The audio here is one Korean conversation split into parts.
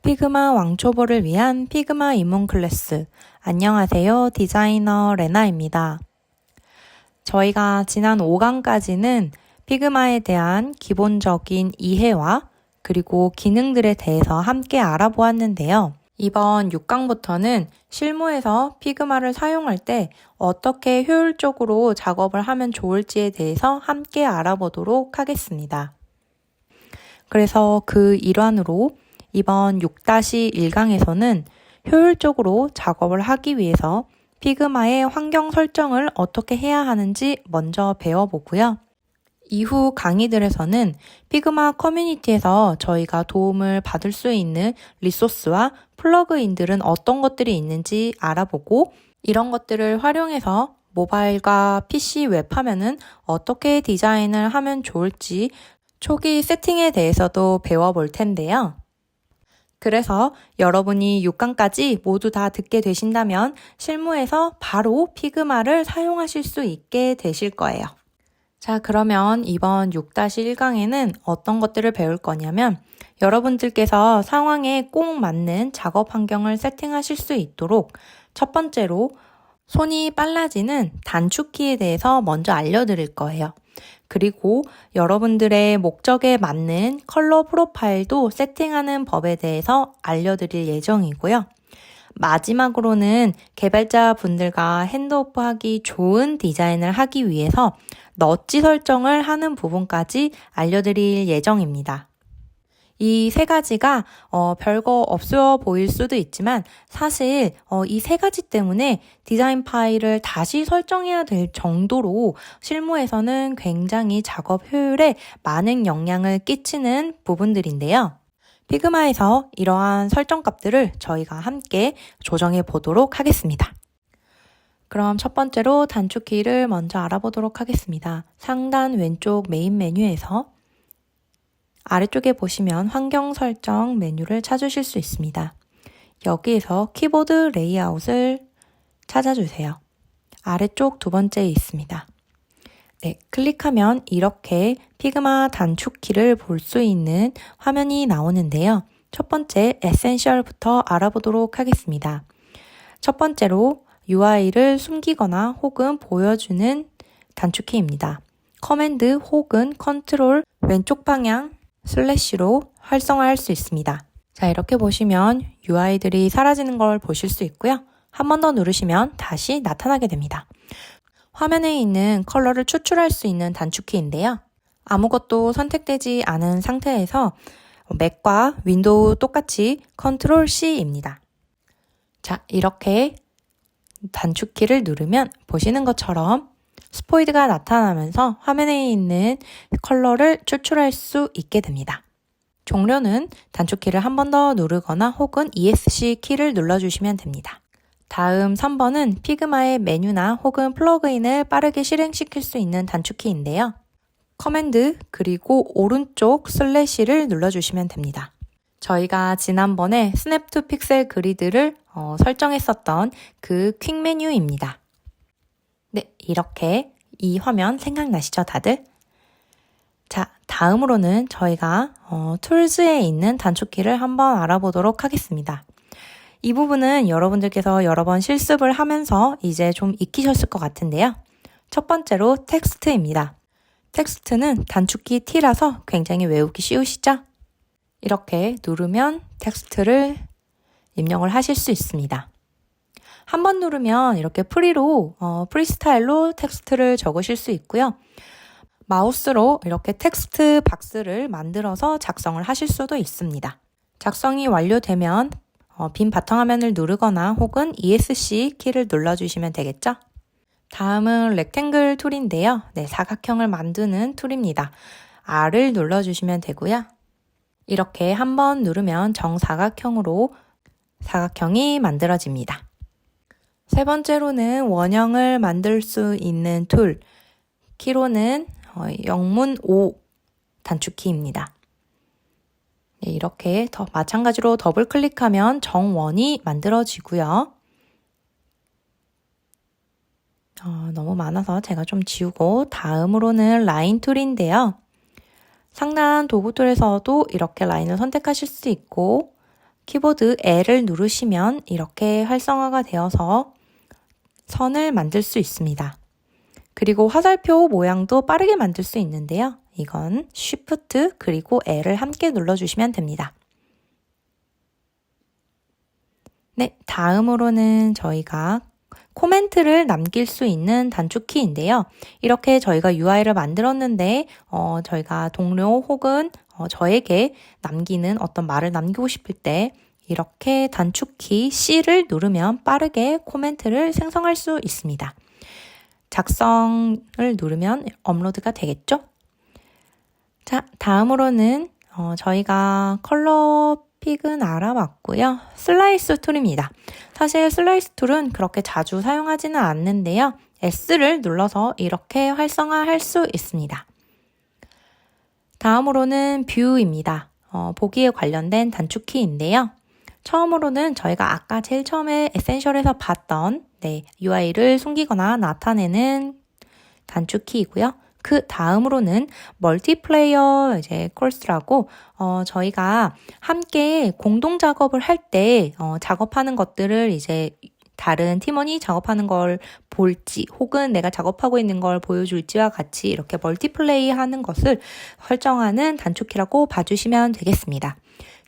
피그마 왕초보를 위한 피그마 입문 클래스. 안녕하세요. 디자이너 레나입니다. 저희가 지난 5강까지는 피그마에 대한 기본적인 이해와 그리고 기능들에 대해서 함께 알아보았는데요. 이번 6강부터는 실무에서 피그마를 사용할 때 어떻게 효율적으로 작업을 하면 좋을지에 대해서 함께 알아보도록 하겠습니다. 그래서 그 일환으로 이번 6-1강에서는 효율적으로 작업을 하기 위해서 피그마의 환경 설정을 어떻게 해야 하는지 먼저 배워보고요. 이후 강의들에서는 피그마 커뮤니티에서 저희가 도움을 받을 수 있는 리소스와 플러그인들은 어떤 것들이 있는지 알아보고 이런 것들을 활용해서 모바일과 PC 웹 화면은 어떻게 디자인을 하면 좋을지 초기 세팅에 대해서도 배워볼 텐데요. 그래서 여러분이 6강까지 모두 다 듣게 되신다면 실무에서 바로 피그마를 사용하실 수 있게 되실 거예요. 자, 그러면 이번 6-1강에는 어떤 것들을 배울 거냐면 여러분들께서 상황에 꼭 맞는 작업 환경을 세팅하실 수 있도록 첫 번째로 손이 빨라지는 단축키에 대해서 먼저 알려드릴 거예요. 그리고 여러분들의 목적에 맞는 컬러 프로파일도 세팅하는 법에 대해서 알려드릴 예정이고요. 마지막으로는 개발자분들과 핸드오프하기 좋은 디자인을 하기 위해서 넛지 설정을 하는 부분까지 알려드릴 예정입니다. 이 세 가지가 별거 없어 보일 수도 있지만 사실 이 세 가지 때문에 디자인 파일을 다시 설정해야 될 정도로 실무에서는 굉장히 작업 효율에 많은 영향을 끼치는 부분들인데요. 피그마에서 이러한 설정 값들을 저희가 함께 조정해 보도록 하겠습니다. 그럼 첫 번째로 단축키를 먼저 알아보도록 하겠습니다. 상단 왼쪽 메인 메뉴에서 아래쪽에 보시면 환경 설정 메뉴를 찾으실 수 있습니다. 여기에서 키보드 레이아웃을 찾아주세요. 아래쪽 두 번째에 있습니다. 네, 클릭하면 이렇게 피그마 단축키를 볼 수 있는 화면이 나오는데요. 첫 번째 에센셜부터 알아보도록 하겠습니다. 첫 번째로 UI를 숨기거나 혹은 보여주는 단축키입니다. 커맨드 혹은 컨트롤 왼쪽 방향 슬래시로 활성화할 수 있습니다. 자, 이렇게 보시면 UI들이 사라지는 걸 보실 수 있고요. 한 번 더 누르시면 다시 나타나게 됩니다. 화면에 있는 컬러를 추출할 수 있는 단축키인데요. 아무것도 선택되지 않은 상태에서 맥과 윈도우 똑같이 컨트롤 C입니다. 자, 이렇게 단축키를 누르면 보시는 것처럼 스포이드가 나타나면서 화면에 있는 컬러를 추출할 수 있게 됩니다. 종료는 단축키를 한 번 더 누르거나 혹은 ESC 키를 눌러주시면 됩니다. 다음 3번은 피그마의 메뉴나 혹은 플러그인을 빠르게 실행시킬 수 있는 단축키인데요. 커맨드 그리고 오른쪽 슬래시를 눌러주시면 됩니다. 저희가 지난번에 스냅 투 픽셀 그리드를 설정했었던 그 퀵 메뉴입니다. 네, 이렇게 이 화면 생각나시죠, 다들? 자, 다음으로는 저희가 툴즈에 있는 단축키를 한번 알아보도록 하겠습니다. 이 부분은 여러분들께서 여러 번 실습을 하면서 이제 좀 익히셨을 것 같은데요. 첫 번째로 텍스트입니다. 텍스트는 단축키 T라서 굉장히 외우기 쉬우시죠? 이렇게 누르면 텍스트를 입력을 하실 수 있습니다. 한 번 누르면 이렇게 프리스타일로 텍스트를 적으실 수 있고요. 마우스로 이렇게 텍스트 박스를 만들어서 작성을 하실 수도 있습니다. 작성이 완료되면 빈 바탕화면을 누르거나 혹은 ESC 키를 눌러주시면 되겠죠? 다음은 렉탱글 툴인데요. 네, 사각형을 만드는 툴입니다. R을 눌러주시면 되고요. 이렇게 한 번 누르면 정사각형으로 사각형이 만들어집니다. 세 번째로는 원형을 만들 수 있는 툴, 키로는 영문 O 단축키입니다. 네, 이렇게 마찬가지로 더블 클릭하면 정원이 만들어지고요. 너무 많아서 제가 좀 지우고 다음으로는 라인 툴인데요. 상단 도구 툴에서도 이렇게 라인을 선택하실 수 있고 키보드 L을 누르시면 이렇게 활성화가 되어서 선을 만들 수 있습니다. 그리고 화살표 모양도 빠르게 만들 수 있는데요. 이건 Shift 그리고 L을 함께 눌러주시면 됩니다. 네, 다음으로는 저희가 코멘트를 남길 수 있는 단축키인데요. 이렇게 저희가 UI를 만들었는데 저희가 동료 혹은 저에게 남기는 어떤 말을 남기고 싶을 때 이렇게 단축키 C를 누르면 빠르게 코멘트를 생성할 수 있습니다. 작성을 누르면 업로드가 되겠죠? 자, 다음으로는 저희가 컬러 픽은 알아봤고요. 슬라이스 툴입니다. 사실 슬라이스 툴은 그렇게 자주 사용하지는 않는데요. S를 눌러서 이렇게 활성화할 수 있습니다. 다음으로는 뷰입니다. 보기에 관련된 단축키인데요. 처음으로는 저희가 아까 제일 처음에 에센셜에서 봤던 UI를 숨기거나 나타내는 단축키이고요. 그 다음으로는 멀티플레이어 콜스라고 저희가 함께 공동 작업을 할 때 작업하는 것들을 이제 다른 팀원이 작업하는 걸 볼지 혹은 내가 작업하고 있는 걸 보여줄지와 같이 이렇게 멀티플레이 하는 것을 설정하는 단축키라고 봐주시면 되겠습니다.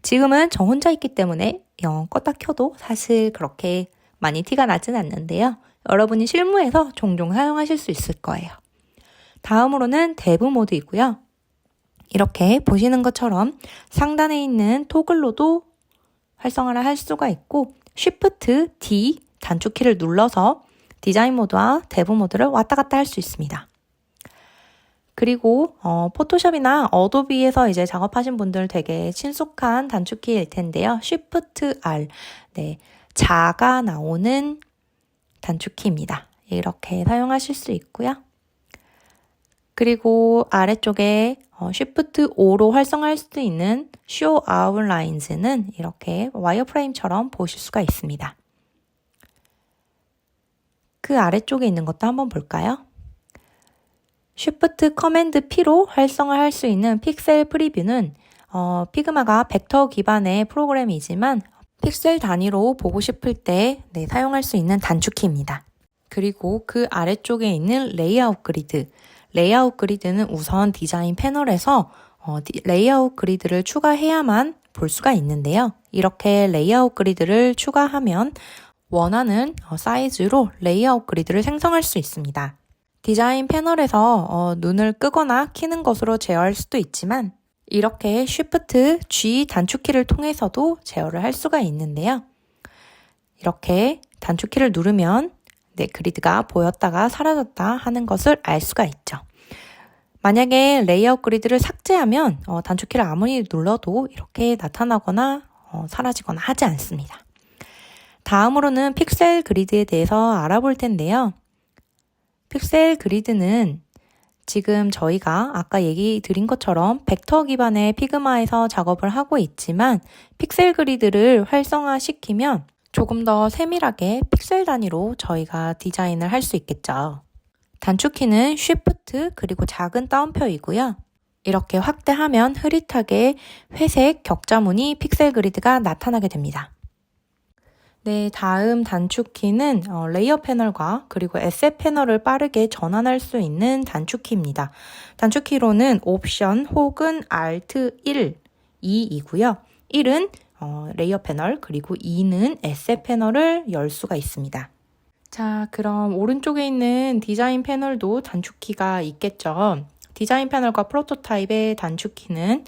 지금은 저 혼자 있기 때문에 껐다 켜도 사실 그렇게 많이 티가 나진 않는데요. 여러분이 실무에서 종종 사용하실 수 있을 거예요. 다음으로는 대부 모드이고요. 이렇게 보시는 것처럼 상단에 있는 토글로도 활성화를 할 수가 있고 Shift D 단축키를 눌러서 디자인 모드와 대부 모드를 왔다 갔다 할 수 있습니다. 그리고 포토샵이나 어도비에서 이제 작업하신 분들 되게 친숙한 단축키일 텐데요. Shift R, 자가 나오는 단축키입니다. 이렇게 사용하실 수 있고요. 그리고 아래쪽에 Shift O로 활성화할 수도 있는 Show Outlines는 이렇게 와이어프레임처럼 보실 수가 있습니다. 그 아래쪽에 있는 것도 한번 볼까요? Shift Command P로 활성화할 수 있는 픽셀 프리뷰는 피그마가 벡터 기반의 프로그램이지만 픽셀 단위로 보고 싶을 때 사용할 수 있는 단축키입니다. 그리고 그 아래쪽에 있는 레이아웃 그리드. 레이아웃 그리드는 우선 디자인 패널에서 레이아웃 그리드를 추가해야만 볼 수가 있는데요. 이렇게 레이아웃 그리드를 추가하면 원하는 사이즈로 레이아웃 그리드를 생성할 수 있습니다. 디자인 패널에서 눈을 끄거나 켜는 것으로 제어할 수도 있지만 이렇게 Shift G 단축키를 통해서도 제어를 할 수가 있는데요. 이렇게 단축키를 누르면 그리드가 보였다가 사라졌다 하는 것을 알 수가 있죠. 만약에 레이아웃 그리드를 삭제하면 단축키를 아무리 눌러도 이렇게 나타나거나 사라지거나 하지 않습니다. 다음으로는 픽셀 그리드에 대해서 알아볼 텐데요. 픽셀 그리드는 지금 저희가 아까 얘기 드린 것처럼 벡터 기반의 피그마에서 작업을 하고 있지만 픽셀 그리드를 활성화시키면 조금 더 세밀하게 픽셀 단위로 저희가 디자인을 할 수 있겠죠. 단축키는 Shift 그리고 작은 따옴표이고요. 이렇게 확대하면 흐릿하게 회색 격자무늬 픽셀 그리드가 나타나게 됩니다. 네, 다음 단축키는 레이어 패널과 그리고 에셋 패널을 빠르게 전환할 수 있는 단축키입니다. 단축키로는 옵션 혹은 Alt 1, 2이고요. 1은 레이어 패널 그리고 2는 에셋 패널을 열 수가 있습니다. 자, 그럼 오른쪽에 있는 디자인 패널도 단축키가 있겠죠. 디자인 패널과 프로토타입의 단축키는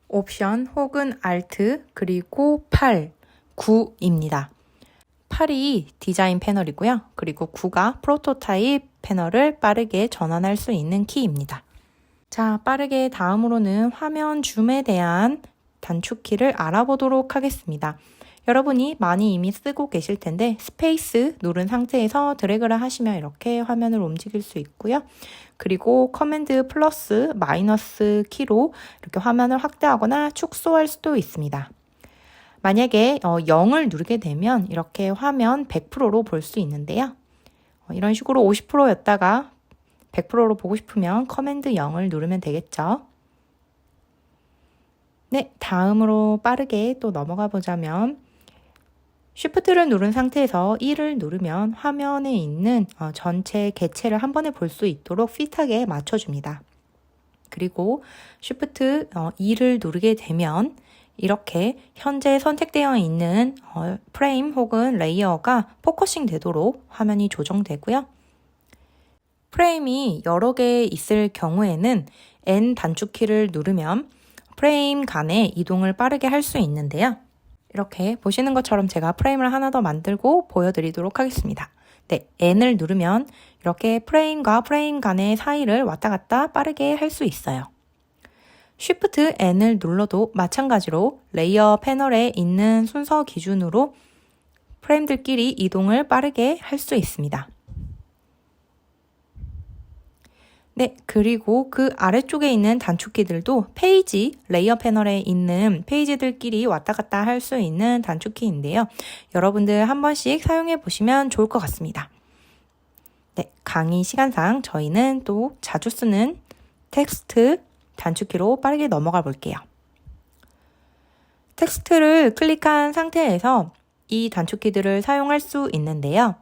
옵션 혹은 Alt 그리고 8, 9입니다. 8이 디자인 패널이고요. 그리고 9가 프로토타입 패널을 빠르게 전환할 수 있는 키입니다. 자, 빠르게 다음으로는 화면 줌에 대한 단축키를 알아보도록 하겠습니다. 여러분이 많이 이미 쓰고 계실 텐데 스페이스 누른 상태에서 드래그를 하시면 이렇게 화면을 움직일 수 있고요. 그리고 커맨드 플러스 마이너스 키로 이렇게 화면을 확대하거나 축소할 수도 있습니다. 만약에 0을 누르게 되면 이렇게 화면 100%로 볼 수 있는데요. 이런 식으로 50%였다가 100%로 보고 싶으면 커맨드 0을 누르면 되겠죠. 네, 다음으로 빠르게 또 넘어가 보자면 Shift를 누른 상태에서 1을 누르면 화면에 있는 전체 개체를 한 번에 볼 수 있도록 핏하게 맞춰줍니다. 그리고 Shift 2를 누르게 되면 이렇게 현재 선택되어 있는 프레임 혹은 레이어가 포커싱 되도록 화면이 조정되고요. 프레임이 여러 개 있을 경우에는 N 단축키를 누르면 프레임 간의 이동을 빠르게 할 수 있는데요. 이렇게 보시는 것처럼 제가 프레임을 하나 더 만들고 보여드리도록 하겠습니다. 네, N을 누르면 이렇게 프레임과 프레임 간의 사이를 왔다 갔다 빠르게 할 수 있어요. Shift N을 눌러도 마찬가지로 레이어 패널에 있는 순서 기준으로 프레임들끼리 이동을 빠르게 할 수 있습니다. 네, 그리고 그 아래쪽에 있는 단축키들도 페이지, 레이어 패널에 있는 페이지들끼리 왔다 갔다 할 수 있는 단축키인데요. 여러분들 한 번씩 사용해 보시면 좋을 것 같습니다. 네, 강의 시간상 저희는 또 자주 쓰는 텍스트 단축키로 빠르게 넘어가 볼게요. 텍스트를 클릭한 상태에서 이 단축키들을 사용할 수 있는데요.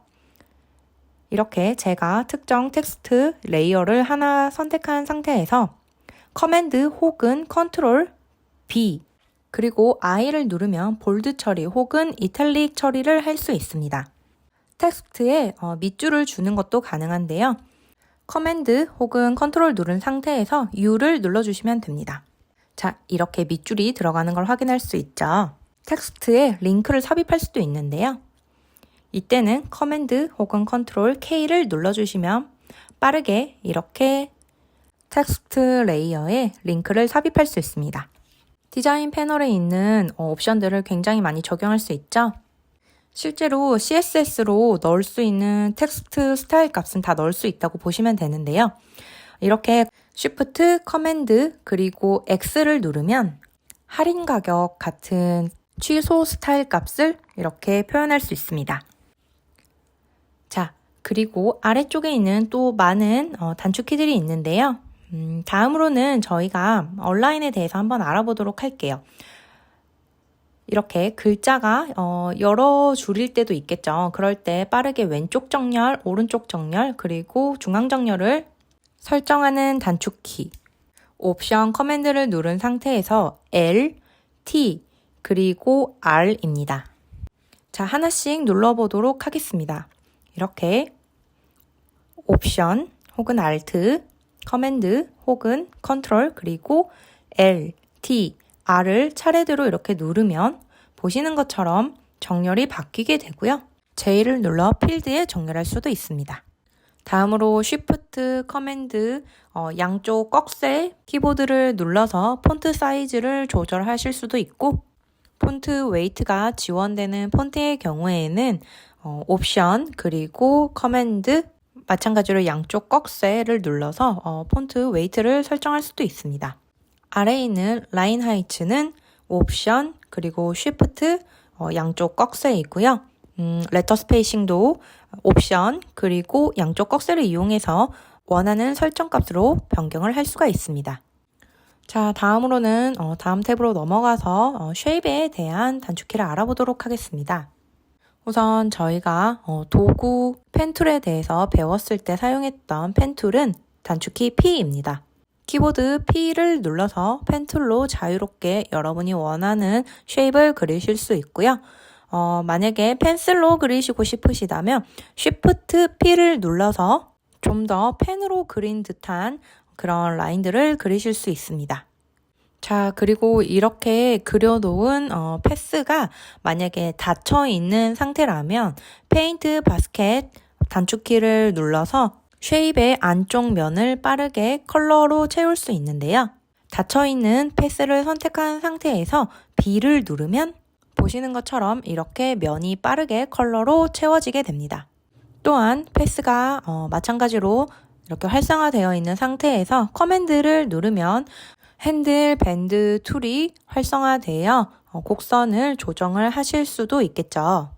이렇게 제가 특정 텍스트 레이어를 하나 선택한 상태에서 커맨드 혹은 컨트롤 B 그리고 I를 누르면 볼드 처리 혹은 이탈릭 처리를 할 수 있습니다. 텍스트에 밑줄을 주는 것도 가능한데요. 커맨드 혹은 컨트롤 누른 상태에서 U를 눌러주시면 됩니다. 자, 이렇게 밑줄이 들어가는 걸 확인할 수 있죠. 텍스트에 링크를 삽입할 수도 있는데요. 이때는 커맨드 혹은 컨트롤 K를 눌러주시면 빠르게 이렇게 텍스트 레이어에 링크를 삽입할 수 있습니다. 디자인 패널에 있는 옵션들을 굉장히 많이 적용할 수 있죠. 실제로 CSS로 넣을 수 있는 텍스트 스타일 값은 다 넣을 수 있다고 보시면 되는데요. 이렇게 Shift, 커맨드, 그리고 X를 누르면 할인 가격 같은 취소 스타일 값을 이렇게 표현할 수 있습니다. 자, 그리고 아래쪽에 있는 또 많은 단축키들이 있는데요. 다음으로는 저희가 얼라인에 대해서 한번 알아보도록 할게요. 이렇게 글자가 여러 줄일 때도 있겠죠. 그럴 때 빠르게 왼쪽 정렬, 오른쪽 정렬, 그리고 중앙 정렬을 설정하는 단축키. 옵션 커맨드를 누른 상태에서 L, T, 그리고 R입니다. 자, 하나씩 눌러보도록 하겠습니다. 이렇게 옵션 혹은 Alt, 커맨드 혹은 컨트롤 그리고 L, T, R을 차례대로 이렇게 누르면 보시는 것처럼 정렬이 바뀌게 되고요. J를 눌러 필드에 정렬할 수도 있습니다. 다음으로 Shift, 커맨드, 양쪽 꺽쇠 키보드를 눌러서 폰트 사이즈를 조절하실 수도 있고 폰트 웨이트가 지원되는 폰트의 경우에는 옵션 그리고 커맨드 마찬가지로 양쪽 꺽쇠를 눌러서 폰트 웨이트를 설정할 수도 있습니다. 아래에 있는 라인 하이츠는 옵션 그리고 쉬프트 양쪽 꺽쇠이고요. 레터 스페이싱도 옵션 그리고 양쪽 꺽쇠를 이용해서 원하는 설정 값으로 변경을 할 수가 있습니다. 자, 다음으로는 다음 탭으로 넘어가서 쉐입에 대한 단축키를 알아보도록 하겠습니다. 우선 저희가 도구 펜툴에 대해서 배웠을 때 사용했던 펜툴은 단축키 P입니다. 키보드 P를 눌러서 펜툴로 자유롭게 여러분이 원하는 쉐입을 그리실 수 있고요. 만약에 펜슬로 그리시고 싶으시다면 Shift P를 눌러서 좀 더 펜으로 그린 듯한 그런 라인들을 그리실 수 있습니다. 자, 그리고 이렇게 그려놓은 패스가 만약에 닫혀 있는 상태라면 페인트 바스켓 단축키를 눌러서 쉐입의 안쪽 면을 빠르게 컬러로 채울 수 있는데요. 닫혀 있는 패스를 선택한 상태에서 B를 누르면 보시는 것처럼 이렇게 면이 빠르게 컬러로 채워지게 됩니다. 또한 패스가 마찬가지로 이렇게 활성화되어 있는 상태에서 커맨드를 누르면 핸들 밴드 툴이 활성화되어 곡선을 조정을 하실 수도 있겠죠.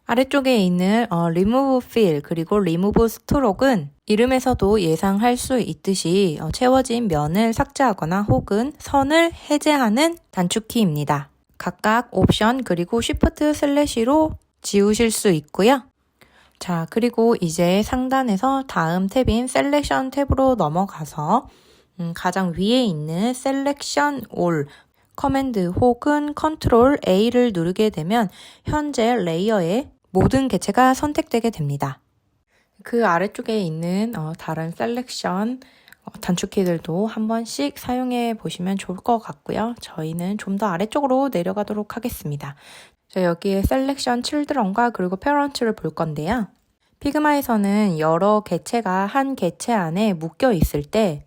아래쪽에 있는 Remove Fill 그리고 Remove Stroke은 이름에서도 예상할 수 있듯이 채워진 면을 삭제하거나 혹은 선을 해제하는 단축키입니다. 각각 옵션 그리고 쉬프트 슬래시로 지우실 수 있고요. 자, 그리고 이제 상단에서 다음 탭인 셀렉션 탭으로 넘어가서 가장 위에 있는 셀렉션 올 커맨드 혹은 컨트롤 A를 누르게 되면 현재 레이어의 모든 개체가 선택되게 됩니다. 그 아래쪽에 있는 다른 셀렉션 단축키들도 한 번씩 사용해 보시면 좋을 것 같고요. 저희는 좀 더 아래쪽으로 내려가도록 하겠습니다. 자, 여기에 셀렉션 칠드런과 그리고 페런트를 볼 건데요. 피그마에서는 여러 개체가 한 개체 안에 묶여 있을 때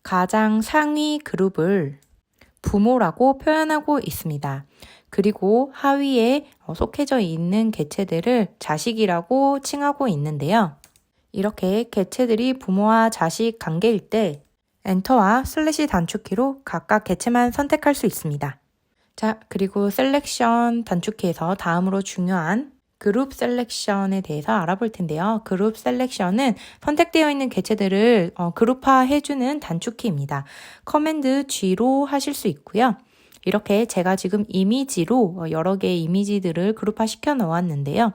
가장 상위 그룹을 부모라고 표현하고 있습니다. 그리고 하위에 속해져 있는 개체들을 자식이라고 칭하고 있는데요. 이렇게 개체들이 부모와 자식 관계일 때 엔터와 슬래시 단축키로 각각 개체만 선택할 수 있습니다. 자, 그리고 셀렉션 단축키에서 다음으로 중요한 그룹 셀렉션에 대해서 알아볼 텐데요. 그룹 셀렉션은 선택되어 있는 개체들을 그룹화해주는 단축키입니다. 커맨드 G로 하실 수 있고요. 이렇게 제가 지금 이미지로 여러 개의 이미지들을 그룹화시켜 놓았는데요.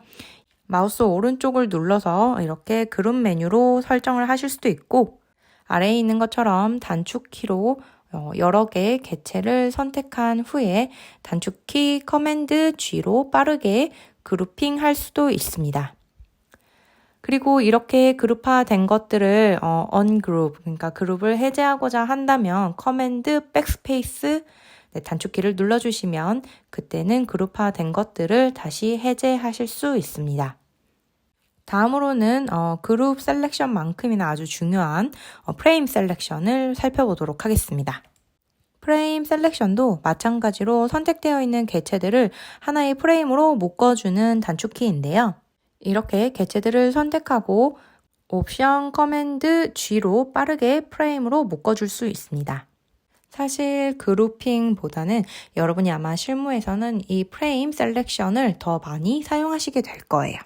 마우스 오른쪽을 눌러서 이렇게 그룹 메뉴로 설정을 하실 수도 있고 아래에 있는 것처럼 단축키로 여러 개의 개체를 선택한 후에 단축키 커맨드 G로 빠르게 그룹핑 할 수도 있습니다. 그리고 이렇게 그룹화된 것들을 ungroup, 그러니까 그룹을 해제하고자 한다면 커맨드 백스페이스 단축키를 눌러주시면 그때는 그룹화된 것들을 다시 해제하실 수 있습니다. 다음으로는 그룹 셀렉션만큼이나 아주 중요한 프레임 셀렉션을 살펴보도록 하겠습니다. 프레임 셀렉션도 마찬가지로 선택되어 있는 개체들을 하나의 프레임으로 묶어주는 단축키인데요. 이렇게 개체들을 선택하고 옵션 커맨드 G로 빠르게 프레임으로 묶어줄 수 있습니다. 사실 그룹핑보다는 여러분이 아마 실무에서는 이 프레임 셀렉션을 더 많이 사용하시게 될 거예요.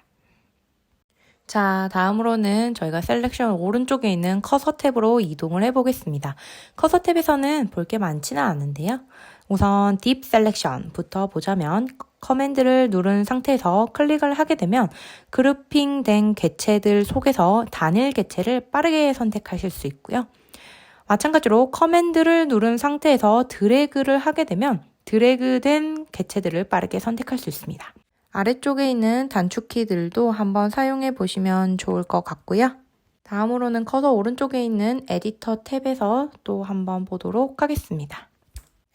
자, 다음으로는 저희가 셀렉션 오른쪽에 있는 커서 탭으로 이동을 해보겠습니다. 커서 탭에서는 볼 게 많지는 않은데요. 우선 딥 셀렉션부터 보자면 커맨드를 누른 상태에서 클릭을 하게 되면 그룹핑된 개체들 속에서 단일 개체를 빠르게 선택하실 수 있고요. 마찬가지로 커맨드를 누른 상태에서 드래그를 하게 되면 드래그된 개체들을 빠르게 선택할 수 있습니다. 아래쪽에 있는 단축키들도 한번 사용해 보시면 좋을 것 같고요. 다음으로는 커서 오른쪽에 있는 에디터 탭에서 또 한번 보도록 하겠습니다.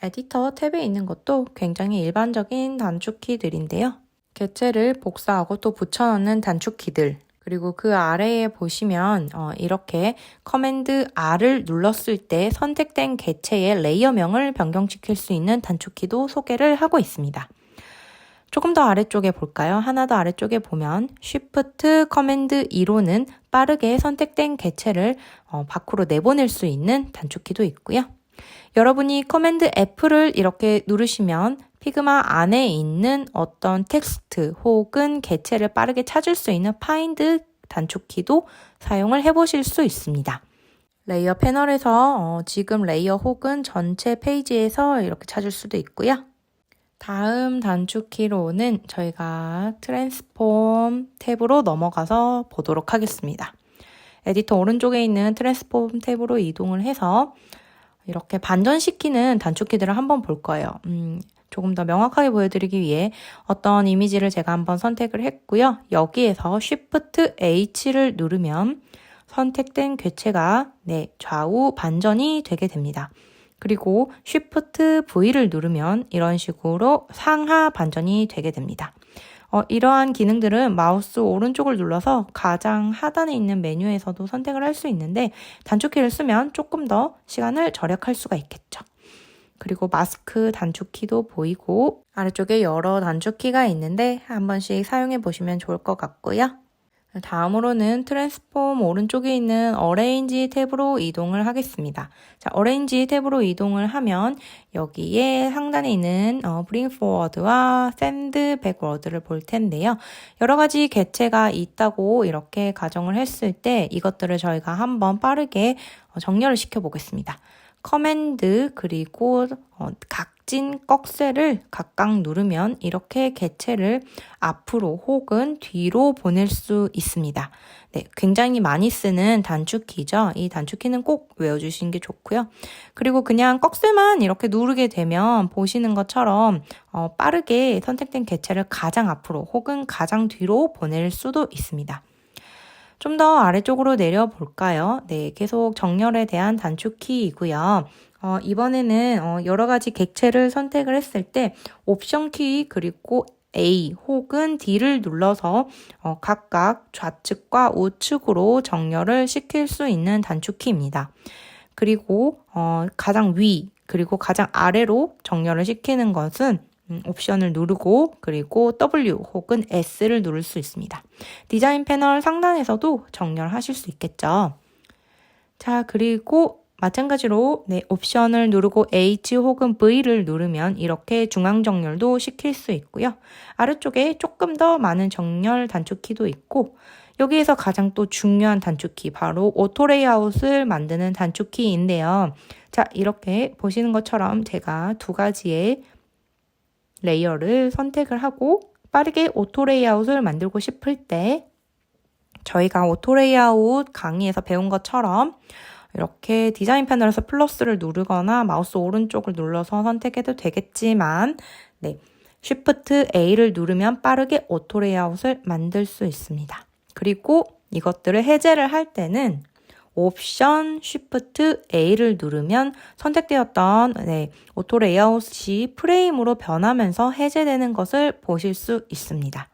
에디터 탭에 있는 것도 굉장히 일반적인 단축키들인데요. 개체를 복사하고 또 붙여넣는 단축키들, 그리고 그 아래에 보시면 이렇게 커맨드 R을 눌렀을 때 선택된 개체의 레이어명을 변경시킬 수 있는 단축키도 소개를 하고 있습니다. 조금 더 아래쪽에 볼까요? 하나 더 아래쪽에 보면 Shift 커맨드 E로는 빠르게 선택된 개체를 밖으로 내보낼 수 있는 단축키도 있고요. 여러분이 커맨드 F를 이렇게 누르시면 피그마 안에 있는 어떤 텍스트 혹은 개체를 빠르게 찾을 수 있는 Find 단축키도 사용을 해보실 수 있습니다. 레이어 패널에서 지금 레이어 혹은 전체 페이지에서 이렇게 찾을 수도 있고요. 다음 단축키로는 저희가 트랜스폼 탭으로 넘어가서 보도록 하겠습니다. 에디터 오른쪽에 있는 트랜스폼 탭으로 이동을 해서 이렇게 반전시키는 단축키들을 한번 볼 거예요. 조금 더 명확하게 보여드리기 위해 어떤 이미지를 제가 한번 선택을 했고요. 여기에서 Shift H를 누르면 선택된 개체가 좌우 반전이 되게 됩니다. 그리고 Shift V를 누르면 이런 식으로 상하 반전이 되게 됩니다. 이러한 기능들은 마우스 오른쪽을 눌러서 가장 하단에 있는 메뉴에서도 선택을 할 수 있는데 단축키를 쓰면 조금 더 시간을 절약할 수가 있겠죠. 그리고 마스크 단축키도 보이고 아래쪽에 여러 단축키가 있는데 한 번씩 사용해 보시면 좋을 것 같고요. 다음으로는 트랜스폼 오른쪽에 있는 어레인지 탭으로 이동을 하겠습니다. 자, 어레인지 탭으로 이동을 하면 여기에 상단에 있는 Bring Forward와 Send Backward를 볼 텐데요. 여러 가지 객체가 있다고 이렇게 가정을 했을 때 이것들을 저희가 한번 빠르게 정렬을 시켜 보겠습니다. 커맨드 그리고 각진 꺽쇠를 각각 누르면 이렇게 객체를 앞으로 혹은 뒤로 보낼 수 있습니다. 네, 굉장히 많이 쓰는 단축키죠. 이 단축키는 꼭 외워주시는 게 좋고요. 그리고 그냥 꺽쇠만 이렇게 누르게 되면 보시는 것처럼 빠르게 선택된 객체를 가장 앞으로 혹은 가장 뒤로 보낼 수도 있습니다. 좀 더 아래쪽으로 내려볼까요? 네, 계속 정렬에 대한 단축키이고요. 이번에는 여러 가지 객체를 선택을 했을 때 옵션 키 그리고 A 혹은 D를 눌러서 각각 좌측과 우측으로 정렬을 시킬 수 있는 단축키입니다. 그리고 가장 위 그리고 가장 아래로 정렬을 시키는 것은 옵션을 누르고 그리고 W 혹은 S를 누를 수 있습니다. 디자인 패널 상단에서도 정렬하실 수 있겠죠. 자, 그리고 마찬가지로 옵션을 누르고 H 혹은 V를 누르면 이렇게 중앙 정렬도 시킬 수 있고요. 아래쪽에 조금 더 많은 정렬 단축키도 있고 여기에서 가장 또 중요한 단축키 바로 오토 레이아웃을 만드는 단축키인데요. 자, 이렇게 보시는 것처럼 제가 두 가지의 레이어를 선택을 하고 빠르게 오토 레이아웃을 만들고 싶을 때 저희가 오토 레이아웃 강의에서 배운 것처럼 이렇게 디자인 패널에서 플러스를 누르거나 마우스 오른쪽을 눌러서 선택해도 되겠지만 Shift A를 누르면 빠르게 오토 레이아웃을 만들 수 있습니다. 그리고 이것들을 해제를 할 때는 옵션 Shift A를 누르면 선택되었던 오토 레이아웃이 프레임으로 변하면서 해제되는 것을 보실 수 있습니다.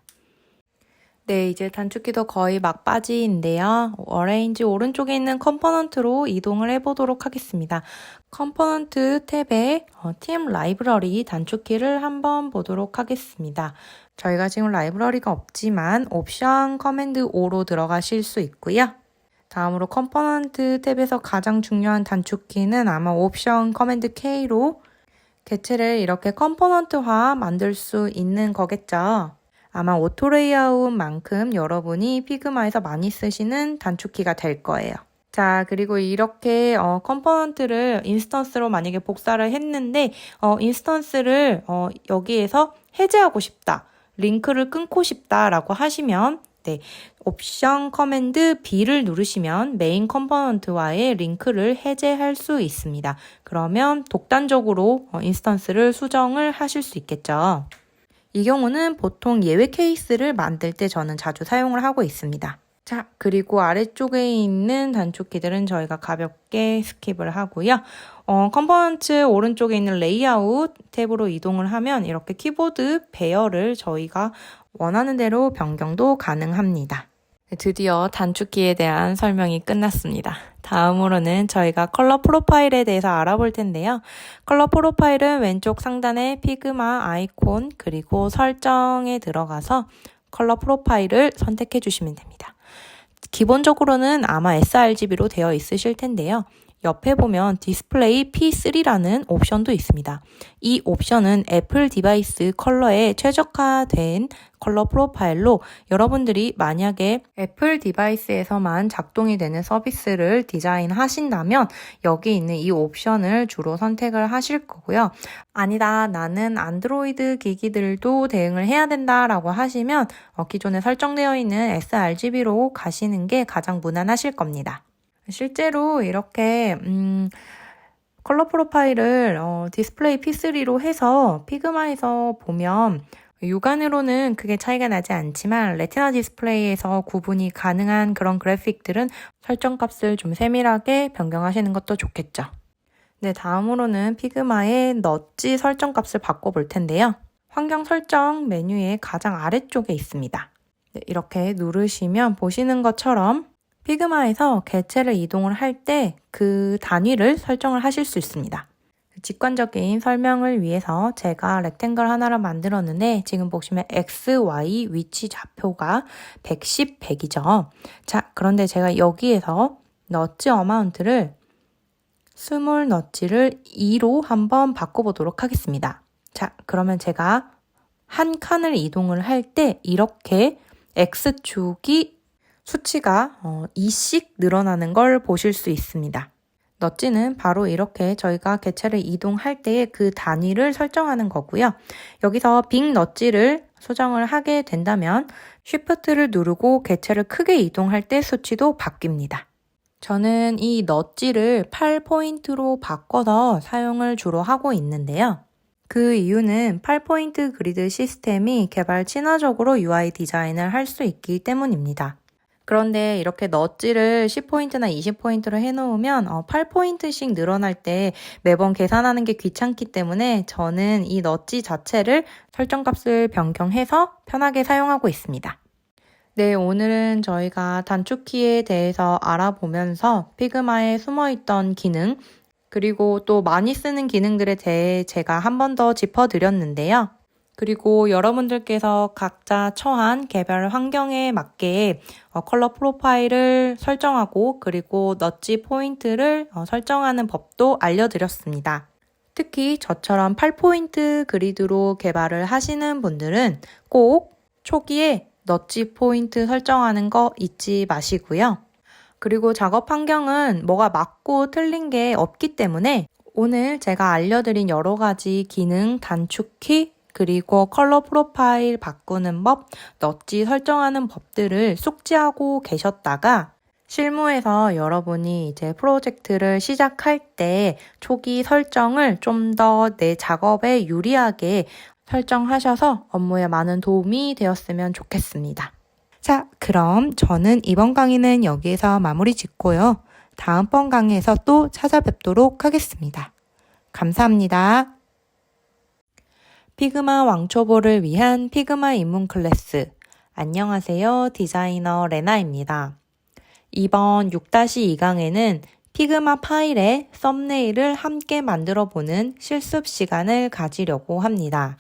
네, 이제 단축키도 거의 막바지인데요. 어레인지 오른쪽에 있는 컴포넌트로 이동을 해보도록 하겠습니다. 컴포넌트 탭에 TM 라이브러리 단축키를 한번 보도록 하겠습니다. 저희가 지금 라이브러리가 없지만 옵션 커맨드 O로 들어가실 수 있고요. 다음으로 컴포넌트 탭에서 가장 중요한 단축키는 아마 옵션 커맨드 K로 객체를 이렇게 컴포넌트화 만들 수 있는 거겠죠. 아마 오토 레이아웃만큼 여러분이 피그마에서 많이 쓰시는 단축키가 될 거예요. 자, 그리고 이렇게 컴포넌트를 인스턴스로 만약에 복사를 했는데 인스턴스를 여기에서 해제하고 싶다, 링크를 끊고 싶다라고 하시면 옵션 커맨드 B를 누르시면 메인 컴포넌트와의 링크를 해제할 수 있습니다. 그러면 독단적으로 인스턴스를 수정을 하실 수 있겠죠. 이 경우는 보통 예외 케이스를 만들 때 저는 자주 사용을 하고 있습니다. 자, 그리고 아래쪽에 있는 단축키들은 저희가 가볍게 스킵을 하고요. 컴포넌트 오른쪽에 있는 레이아웃 탭으로 이동을 하면 이렇게 키보드 배열을 저희가 원하는 대로 변경도 가능합니다. 드디어 단축키에 대한 설명이 끝났습니다. 다음으로는 저희가 컬러 프로파일에 대해서 알아볼 텐데요. 컬러 프로파일은 왼쪽 상단에 피그마 아이콘 그리고 설정에 들어가서 컬러 프로파일을 선택해 주시면 됩니다. 기본적으로는 아마 sRGB로 되어 있으실 텐데요. 옆에 보면 디스플레이 P3라는 옵션도 있습니다. 이 옵션은 애플 디바이스 컬러에 최적화된 컬러 프로파일로 여러분들이 만약에 애플 디바이스에서만 작동이 되는 서비스를 디자인하신다면 여기 있는 이 옵션을 주로 선택을 하실 거고요. 아니다, 나는 안드로이드 기기들도 대응을 해야 된다라고 하시면 기존에 설정되어 있는 sRGB로 가시는 게 가장 무난하실 겁니다. 실제로 이렇게 컬러 프로파일을 디스플레이 P3로 해서 피그마에서 보면 육안으로는 크게 차이가 나지 않지만 레티나 디스플레이에서 구분이 가능한 그런 그래픽들은 설정값을 좀 세밀하게 변경하시는 것도 좋겠죠. 네, 다음으로는 피그마의 넛지 설정값을 바꿔볼 텐데요. 환경 설정 메뉴의 가장 아래쪽에 있습니다. 네, 이렇게 누르시면 보시는 것처럼 피그마에서 객체를 이동을 할 때 그 단위를 설정을 하실 수 있습니다. 직관적인 설명을 위해서 제가 렉탱글 하나를 만들었는데 지금 보시면 X, Y 위치 좌표가 110, 100이죠. 자, 그런데 제가 여기에서 너치 어마운트를 스몰 너치를 2로 한번 바꿔보도록 하겠습니다. 자, 그러면 제가 한 칸을 이동을 할 때 이렇게 X축이 수치가 2씩 늘어나는 걸 보실 수 있습니다. 너치는 바로 이렇게 저희가 개체를 이동할 때의 그 단위를 설정하는 거고요. 여기서 빅 너치를 수정을 하게 된다면 Shift를 누르고 개체를 크게 이동할 때 수치도 바뀝니다. 저는 이 너치를 8포인트로 바꿔서 사용을 주로 하고 있는데요. 그 이유는 8포인트 그리드 시스템이 개발 친화적으로 UI 디자인을 할 수 있기 때문입니다. 그런데 이렇게 너치를 10포인트나 20포인트로 해놓으면 8포인트씩 늘어날 때 매번 계산하는 게 귀찮기 때문에 저는 이 너치 자체를 설정값을 변경해서 편하게 사용하고 있습니다. 네, 오늘은 저희가 단축키에 대해서 알아보면서 피그마에 숨어있던 기능, 그리고 또 많이 쓰는 기능들에 대해 제가 한 번 더 짚어드렸는데요. 그리고 여러분들께서 각자 처한 개발 환경에 맞게 컬러 프로파일을 설정하고 그리고 너치 포인트를 설정하는 법도 알려드렸습니다. 특히 저처럼 8포인트 그리드로 개발을 하시는 분들은 꼭 초기에 너치 포인트 설정하는 거 잊지 마시고요. 그리고 작업 환경은 뭐가 맞고 틀린 게 없기 때문에 오늘 제가 알려드린 여러 가지 기능, 단축키, 그리고 컬러 프로파일 바꾸는 법, 너치 설정하는 법들을 숙지하고 계셨다가 실무에서 여러분이 이제 프로젝트를 시작할 때 초기 설정을 좀 더 내 작업에 유리하게 설정하셔서 업무에 많은 도움이 되었으면 좋겠습니다. 자, 그럼 저는 이번 강의는 여기에서 마무리 짓고요. 다음번 강의에서 또 찾아뵙도록 하겠습니다. 감사합니다. 피그마 왕초보를 위한 피그마 입문 클래스. 안녕하세요. 디자이너 레나입니다. 이번 6-2강에는 피그마 파일의 썸네일을 함께 만들어보는 실습 시간을 가지려고 합니다.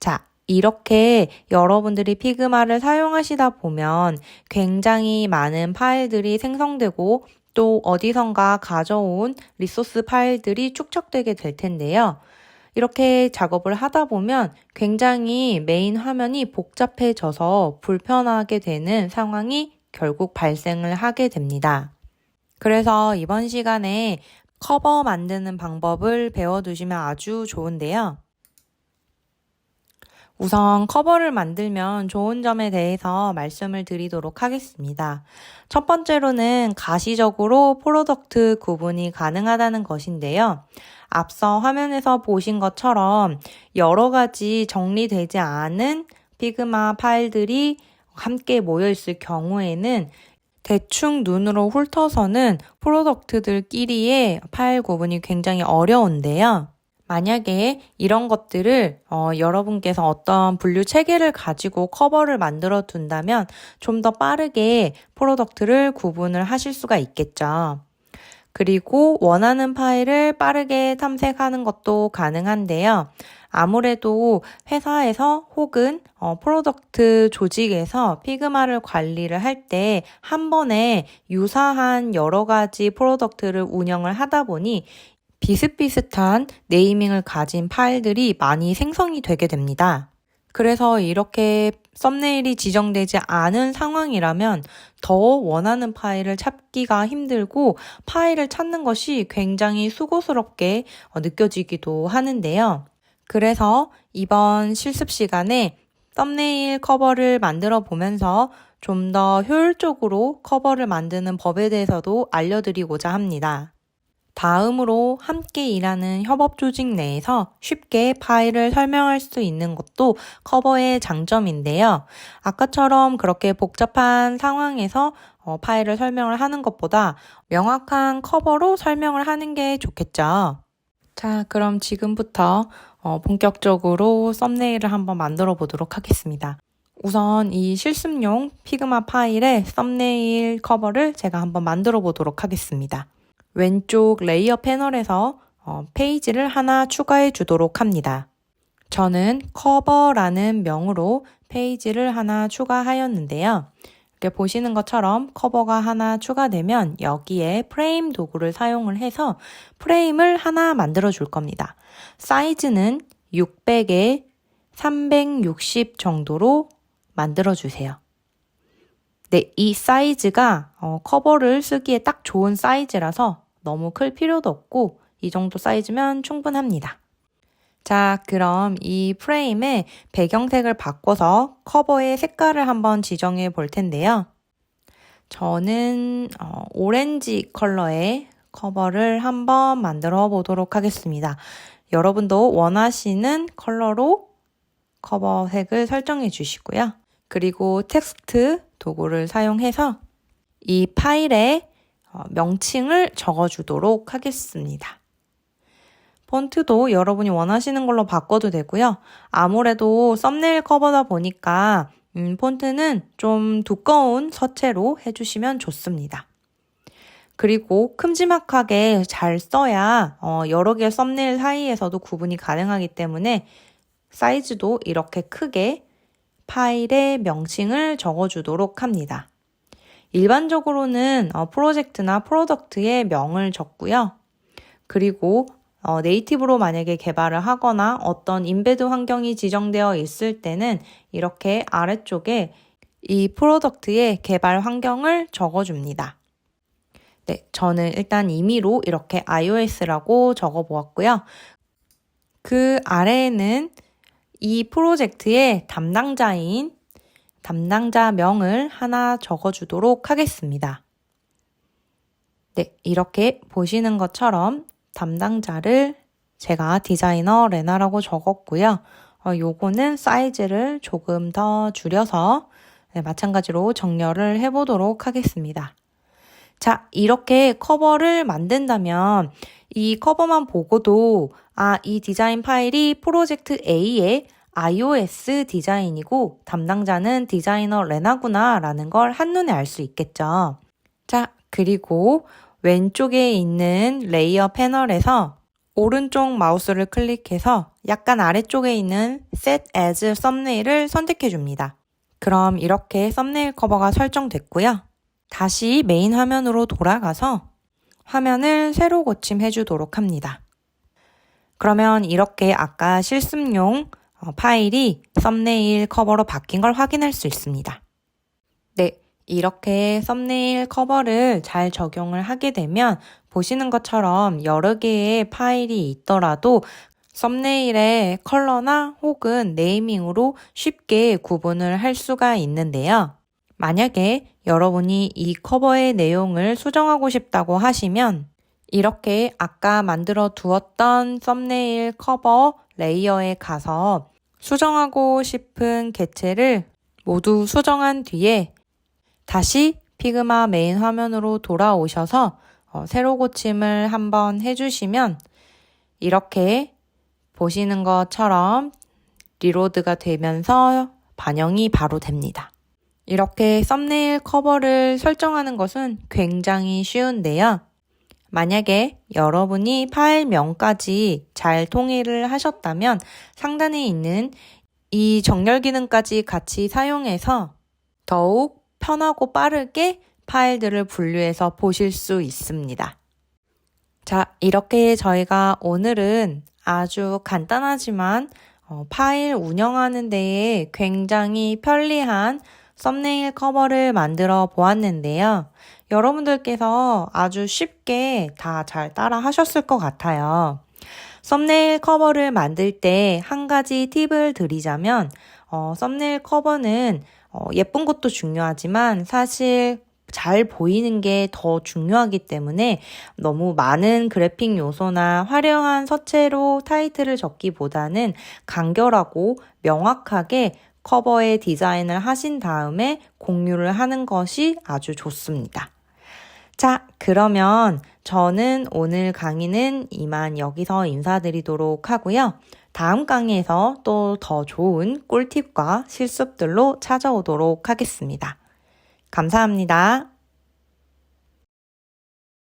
자, 이렇게 여러분들이 피그마를 사용하시다 보면 굉장히 많은 파일들이 생성되고 또 어디선가 가져온 리소스 파일들이 축적되게 될 텐데요. 이렇게 작업을 하다 보면 굉장히 메인 화면이 복잡해져서 불편하게 되는 상황이 결국 발생을 하게 됩니다. 그래서 이번 시간에 커버 만드는 방법을 배워두시면 아주 좋은데요. 우선 커버를 만들면 좋은 점에 대해서 말씀을 드리도록 하겠습니다. 첫 번째로는 가시적으로 프로덕트 구분이 가능하다는 것인데요. 앞서 화면에서 보신 것처럼 여러 가지 정리되지 않은 피그마 파일들이 함께 모여 있을 경우에는 대충 눈으로 훑어서는 프로덕트들끼리의 파일 구분이 굉장히 어려운데요. 만약에 이런 것들을 여러분께서 어떤 분류 체계를 가지고 커버를 만들어 둔다면 좀 더 빠르게 프로덕트를 구분을 하실 수가 있겠죠. 그리고 원하는 파일을 빠르게 탐색하는 것도 가능한데요. 아무래도 회사에서 혹은 프로덕트 조직에서 피그마를 관리를 할 때 한 번에 유사한 여러 가지 프로덕트를 운영을 하다 보니 비슷비슷한 네이밍을 가진 파일들이 많이 생성이 되게 됩니다. 그래서 이렇게 썸네일이 지정되지 않은 상황이라면 더 원하는 파일을 찾기가 힘들고 파일을 찾는 것이 굉장히 수고스럽게 느껴지기도 하는데요. 그래서 이번 실습 시간에 썸네일 커버를 만들어 보면서 좀 더 효율적으로 커버를 만드는 법에 대해서도 알려드리고자 합니다. 다음으로 함께 일하는 협업 조직 내에서 쉽게 파일을 설명할 수 있는 것도 커버의 장점인데요. 아까처럼 그렇게 복잡한 상황에서 파일을 설명을 하는 것보다 명확한 커버로 설명을 하는 게 좋겠죠. 자, 그럼 지금부터 본격적으로 썸네일을 한번 만들어 보도록 하겠습니다. 우선 이 실습용 피그마 파일의 썸네일 커버를 제가 한번 만들어 보도록 하겠습니다. 왼쪽 레이어 패널에서 페이지를 하나 추가해 주도록 합니다. 저는 커버라는 명으로 페이지를 하나 추가하였는데요. 이렇게 보시는 것처럼 커버가 하나 추가되면 여기에 프레임 도구를 사용을 해서 프레임을 하나 만들어 줄 겁니다. 사이즈는 600에 360 정도로 만들어 주세요. 네, 이 사이즈가 커버를 쓰기에 딱 좋은 사이즈라서 너무 클 필요도 없고 이 정도 사이즈면 충분합니다. 자, 그럼 이 프레임의 배경색을 바꿔서 커버의 색깔을 한번 지정해 볼 텐데요. 저는 오렌지 컬러의 커버를 한번 만들어 보도록 하겠습니다. 여러분도 원하시는 컬러로 커버 색을 설정해 주시고요. 그리고 텍스트 도구를 사용해서 이 파일에 명칭을 적어 주도록 하겠습니다. 폰트도 여러분이 원하시는 걸로 바꿔도 되고요. 아무래도 썸네일 커버다 보니까 폰트는 좀 두꺼운 서체로 해주시면 좋습니다. 그리고 큼지막하게 잘 써야 여러 개의 썸네일 사이에서도 구분이 가능하기 때문에 사이즈도 이렇게 크게 파일에 명칭을 적어주도록 합니다. 일반적으로는 프로젝트나 프로덕트의 명을 적고요. 그리고 네이티브로 만약에 개발을 하거나 어떤 임베드 환경이 지정되어 있을 때는 이렇게 아래쪽에 이 프로덕트의 개발 환경을 적어줍니다. 네, 저는 일단 임의로 이렇게 iOS라고 적어보았고요. 그 아래에는 이 프로젝트의 담당자인 담당자명을 하나 적어주도록 하겠습니다. 네, 이렇게 보시는 것처럼 담당자를 제가 디자이너 레나라고 적었고요. 요거는 사이즈를 조금 더 줄여서 마찬가지로 정렬을 해보도록 하겠습니다. 자, 이렇게 커버를 만든다면 이 커버만 보고도 이 디자인 파일이 프로젝트 A의 iOS 디자인이고 담당자는 디자이너 레나구나 라는 걸 한눈에 알 수 있겠죠. 자, 그리고 왼쪽에 있는 레이어 패널에서 오른쪽 마우스를 클릭해서 약간 아래쪽에 있는 Set as Thumbnail을 선택해 줍니다. 그럼 이렇게 썸네일 커버가 설정됐고요. 다시 메인 화면으로 돌아가서 화면을 새로 고침해 주도록 합니다. 그러면 이렇게 아까 실습용 파일이 썸네일 커버로 바뀐 걸 확인할 수 있습니다. 네, 이렇게 썸네일 커버를 잘 적용을 하게 되면 보시는 것처럼 여러 개의 파일이 있더라도 썸네일의 컬러나 혹은 네이밍으로 쉽게 구분을 할 수가 있는데요. 만약에 여러분이 이 커버의 내용을 수정하고 싶다고 하시면 이렇게 아까 만들어 두었던 썸네일 커버 레이어에 가서 수정하고 싶은 객체를 모두 수정한 뒤에 다시 피그마 메인 화면으로 돌아오셔서 새로 고침을 한번 해주시면 이렇게 보시는 것처럼 리로드가 되면서 반영이 바로 됩니다. 이렇게 썸네일 커버를 설정하는 것은 굉장히 쉬운데요. 만약에 여러분이 파일명까지 잘 통일을 하셨다면 상단에 있는 이 정렬 기능까지 같이 사용해서 더욱 편하고 빠르게 파일들을 분류해서 보실 수 있습니다. 자, 이렇게 저희가 오늘은 아주 간단하지만 파일 운영하는 데에 굉장히 편리한 썸네일 커버를 만들어 보았는데요. 여러분들께서 아주 쉽게 다 잘 따라 하셨을 것 같아요. 썸네일 커버를 만들 때 한 가지 팁을 드리자면 썸네일 커버는 예쁜 것도 중요하지만 사실 잘 보이는 게 더 중요하기 때문에 너무 많은 그래픽 요소나 화려한 서체로 타이틀을 적기보다는 간결하고 명확하게 커버의 디자인을 하신 다음에 공유를 하는 것이 아주 좋습니다. 자, 그러면 저는 오늘 강의는 이만 여기서 인사드리도록 하고요. 다음 강의에서 또 더 좋은 꿀팁과 실습들로 찾아오도록 하겠습니다. 감사합니다.